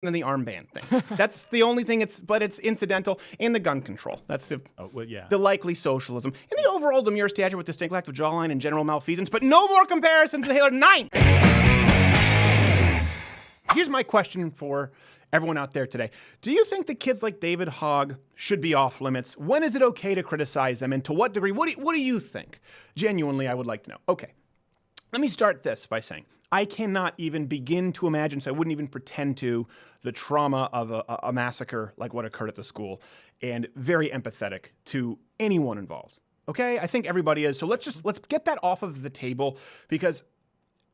and the armband thing. That's the only thing but it's incidental. And the gun control. That's the likely socialism. And the overall demure stature with distinct lack of jawline and general malfeasance, but no more comparison to the Halo 9. Here's my question for everyone out there today. Do you think that kids like David Hogg should be off limits? When is it okay to criticize them, and to what degree? What do you think? Genuinely, I would like to know. Okay, let me start this by saying I cannot even begin to imagine, so I wouldn't even pretend to, the trauma of a massacre like what occurred at the school, and very empathetic to anyone involved. Okay, I think everybody is. So let's get that off of the table, because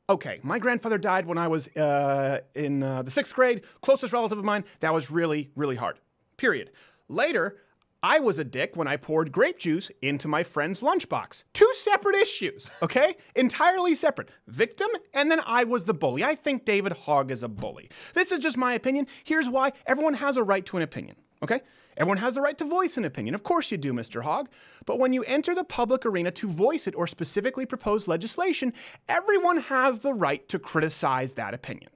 okay, my grandfather died when I was in the 6th grade, closest relative of mine. That was really, really hard, period. Later, I was a dick when I poured grape juice into my friend's lunchbox. 2 separate issues, okay? Entirely separate. Victim, and then I was the bully. I think David Hogg is a bully. This is just my opinion. Here's why. Everyone has a right to an opinion, okay? Everyone has the right to voice an opinion. Of course you do, Mr. Hogg. But when you enter the public arena to voice it or specifically propose legislation, everyone has the right to criticize that opinion.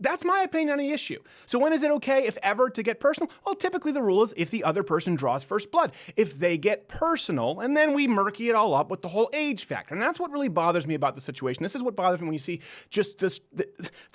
That's my opinion on the issue. So when is it okay, if ever, to get personal? Well, typically the rule is if the other person draws first blood. If they get personal, and then we murky it all up with the whole age factor. And that's what really bothers me about the situation. This is what bothers me when you see just the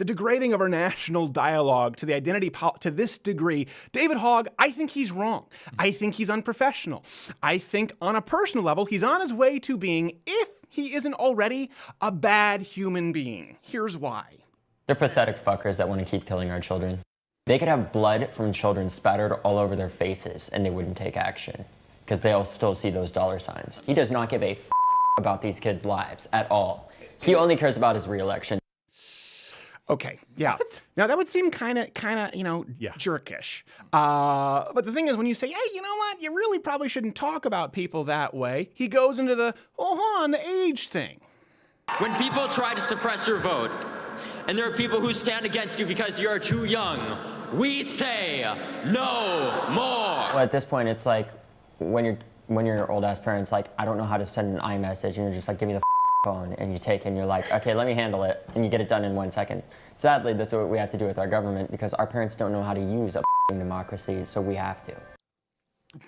degrading of our national dialogue to the identity to this degree. David Hogg, I think he's wrong. I think he's unprofessional. I think on a personal level, he's on his way to being, if he isn't already, a bad human being. Here's why. They're pathetic fuckers that want to keep killing our children. They could have blood from children spattered all over their faces and they wouldn't take action because they'll still see those dollar signs. He does not give a about these kids' lives at all. He only cares about his reelection. Okay, yeah. What? Now that would seem kind of, jerkish. But the thing is, when you say, hey, you know what, you really probably shouldn't talk about people that way, he goes into the age thing. When people try to suppress your vote, and there are people who stand against you because you're too young, we say no more. Well, at this point, it's like when your old-ass parents like, I don't know how to send an iMessage, and you're just like, give me the phone, and you take it and you're like, okay, let me handle it, and you get it done in 1 second. Sadly, that's what we have to do with our government because our parents don't know how to use a democracy, so we have to. Now,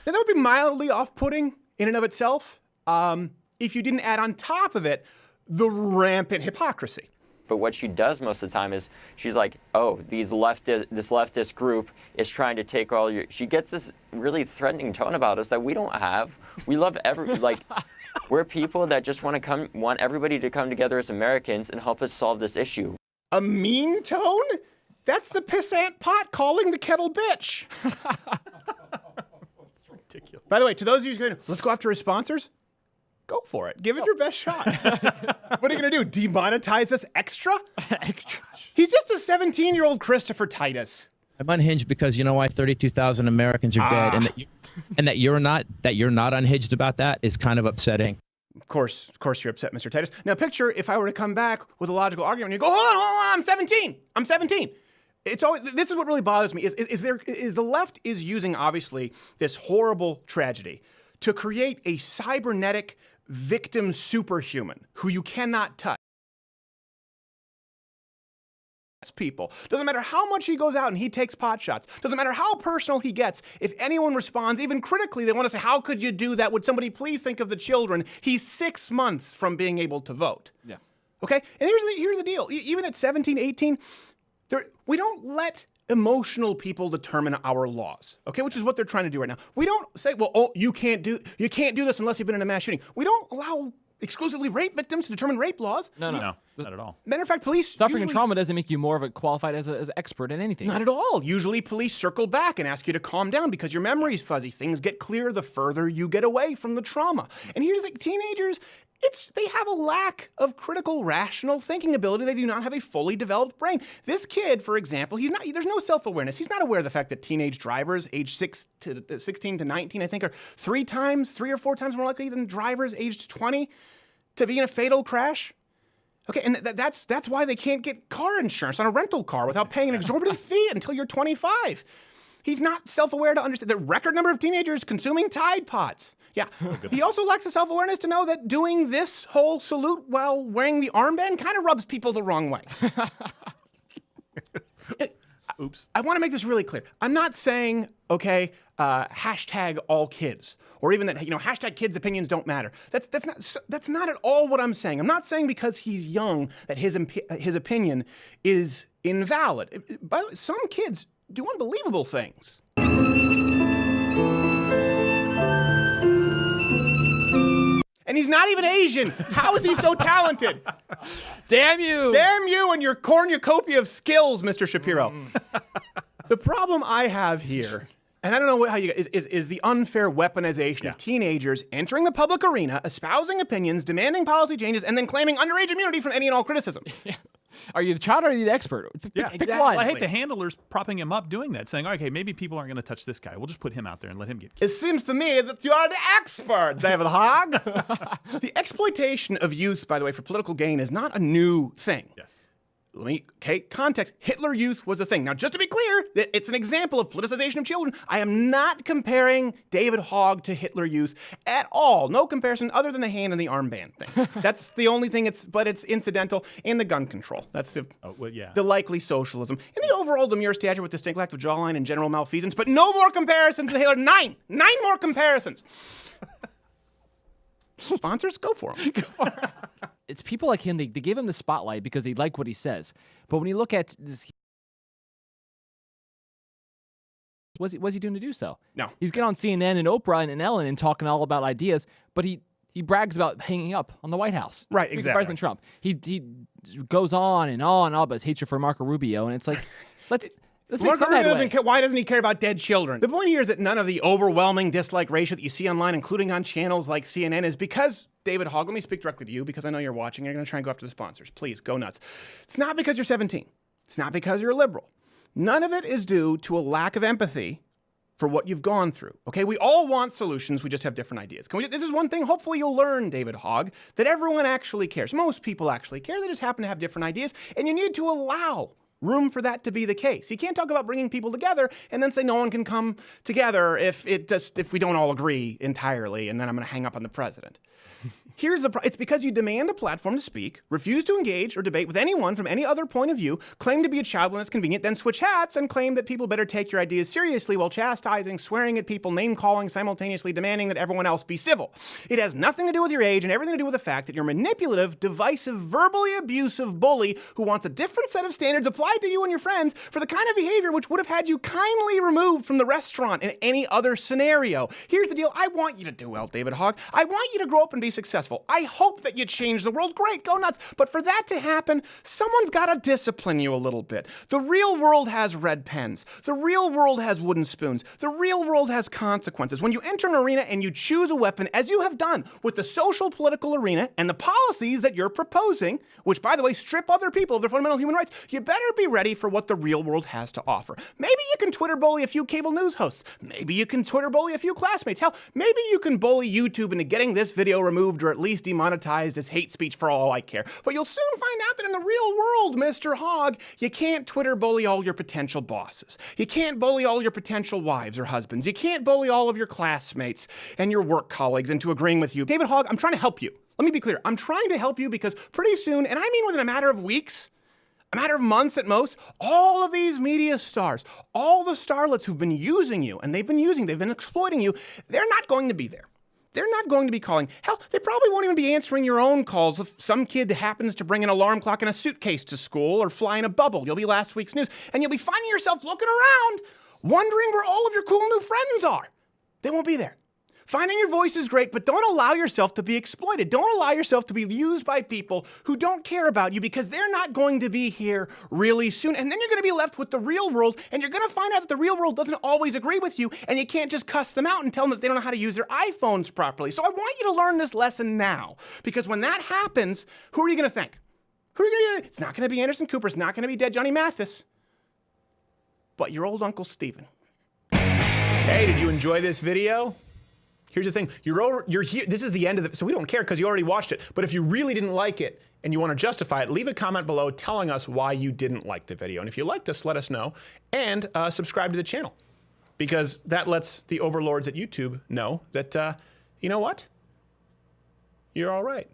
that would be mildly off-putting in and of itself if you didn't add on top of it the rampant hypocrisy. But what she does most of the time is she's like, oh, this leftist group is trying to take all your... She gets this really threatening tone about us that we don't have. We love we're people that just want everybody to come together as Americans and help us solve this issue. A mean tone? That's the pissant pot calling the kettle bitch. That's ridiculous. By the way, to those of you who are going, let's go after his sponsors. Go for it. Give it your best shot. What are you going to do? Demonetize us extra? Extra. He's just a 17-year-old Christopher Titus. I'm unhinged because you know why 32,000 Americans are dead, and that you're not unhinged about that is kind of upsetting. Of course you're upset, Mr. Titus. Now picture if I were to come back with a logical argument and you go, hold on, I'm 17. It's always, this is what really bothers me, is the left is using, obviously, this horrible tragedy to create a cybernetic victim superhuman who you cannot touch. People. Doesn't matter how much he goes out and he takes pot shots. Doesn't matter how personal he gets. If anyone responds, even critically, they want to say, how could you do that? Would somebody please think of the children? He's 6 months from being able to vote. Yeah. Okay? And here's the deal. Even at 17, 18, we don't let emotional people determine our laws, okay? Which is what they're trying to do right now. We don't say, well, you can't do this unless you've been in a mass shooting. We don't allow exclusively rape victims to determine rape laws. No, not at all. Matter of fact, police suffering and trauma doesn't make you more of a qualified as an expert in anything. Not at all. Usually police circle back and ask you to calm down because your memory's fuzzy. Things get clear the further you get away from the trauma. And here's the thing, teenagers, they have a lack of critical, rational thinking ability. They do not have a fully developed brain. This kid, for example, there's no self-awareness. He's not aware of the fact that teenage drivers aged 16 to 19, I think, are 3 or 4 times more likely than drivers aged 20 to be in a fatal crash. Okay, and that's why they can't get car insurance on a rental car without paying an exorbitant fee until you're 25. He's not self-aware to understand the record number of teenagers consuming Tide Pods. Yeah. He also lacks the self-awareness to know that doing this whole salute while wearing the armband kind of rubs people the wrong way. Oops. I want to make this really clear. I'm not saying, okay, hashtag all kids, or even that, hashtag kids' opinions don't matter. That's not at all what I'm saying. I'm not saying because he's young that his opinion is invalid. By the way, some kids do unbelievable things. And he's not even Asian. How is he so talented? Damn you! Damn you and your cornucopia of skills, Mr. Shapiro. The problem I have here, and I don't know how you is the unfair weaponization of teenagers entering the public arena, espousing opinions, demanding policy changes, and then claiming underage immunity from any and all criticism. Are you the child or are you the expert? Pick one. Well, I hate the handlers propping him up doing that, saying, okay, maybe people aren't going to touch this guy. We'll just put him out there and let him get killed. It seems to me that you are the expert, David Hogg. The exploitation of youth, by the way, for political gain is not a new thing. Yes. Context. Hitler Youth was a thing. Now, just to be clear, it's an example of politicization of children. I am not comparing David Hogg to Hitler Youth at all. No comparison other than the hand and the armband thing. That's the only thing but it's incidental. And the gun control. That's the likely socialism. And the overall demure stature with distinct lack of jawline and general malfeasance, but no more comparisons to Hitler. 9 more comparisons. Sponsors, go for them. It's people like him. They gave him the spotlight because they like what he says. But when you look at this, what's he doing to do so? No. He's getting on CNN and Oprah and Ellen and talking all about ideas, but he brags about hanging up on the White House. Right, Speaking of exactly. President Trump. He goes on and on about his hatred for Marco Rubio, and it's like, let's make some headway. Why doesn't he care about dead children? The point here is that none of the overwhelming dislike ratio that you see online, including on channels like CNN, is because David Hogg, let me speak directly to you because I know you're watching. You're going to try and go after the sponsors. Please, go nuts. It's not because you're 17. It's not because you're a liberal. None of it is due to a lack of empathy for what you've gone through. Okay, we all want solutions. We just have different ideas. This is one thing, hopefully you'll learn, David Hogg, that everyone actually cares. Most people actually care. They just happen to have different ideas, and you need to allow room for that to be the case. You can't talk about bringing people together and then say no one can come together if we don't all agree entirely, and then I'm going to hang up on the president. It's because you demand a platform to speak, refuse to engage or debate with anyone from any other point of view, claim to be a child when it's convenient, then switch hats and claim that people better take your ideas seriously while chastising, swearing at people, name-calling, simultaneously demanding that everyone else be civil. It has nothing to do with your age and everything to do with the fact that you're a manipulative, divisive, verbally abusive bully who wants a different set of standards applied to you and your friends for the kind of behavior which would have had you kindly removed from the restaurant in any other scenario. Here's the deal. I want you to do well, David Hogg. I want you to grow up and be successful. I hope that you change the world. Great, go nuts. But for that to happen, someone's got to discipline you a little bit. The real world has red pens. The real world has wooden spoons. The real world has consequences. When you enter an arena and you choose a weapon, as you have done with the social political arena and the policies that you're proposing, which, by the way, strip other people of their fundamental human rights, you better be ready for what the real world has to offer. Maybe you can Twitter bully a few cable news hosts. Maybe you can Twitter bully a few classmates. Hell, maybe you can bully YouTube into getting this video removed or at least demonetized as hate speech for all I care. But you'll soon find out that in the real world, Mr. Hogg, you can't Twitter bully all your potential bosses. You can't bully all your potential wives or husbands. You can't bully all of your classmates and your work colleagues into agreeing with you. David Hogg, I'm trying to help you. Let me be clear. I'm trying to help you because pretty soon, and I mean within a matter of weeks, a matter of months at most, all of these media stars, all the starlets who've been using you, and they've been exploiting you, they're not going to be there. They're not going to be calling. Hell, they probably won't even be answering your own calls if some kid happens to bring an alarm clock and a suitcase to school or fly in a bubble. You'll be last week's news, and you'll be finding yourself looking around, wondering where all of your cool new friends are. They won't be there. Finding your voice is great, but don't allow yourself to be exploited. Don't allow yourself to be used by people who don't care about you because they're not going to be here really soon. And then you're going to be left with the real world, and you're going to find out that the real world doesn't always agree with you, and you can't just cuss them out and tell them that they don't know how to use their iPhones properly. So I want you to learn this lesson now, because when that happens, who are you going to think? It's not going to be Anderson Cooper. It's not going to be dead Johnny Mathis, but your old Uncle Stephen. Hey, did you enjoy this video? Here's the thing, you're here, this is the end of it, so we don't care because you already watched it. But if you really didn't like it and you want to justify it, leave a comment below telling us why you didn't like the video. And if you liked us, let us know. And subscribe to the channel, because that lets the overlords at YouTube know that, you know what? You're all right.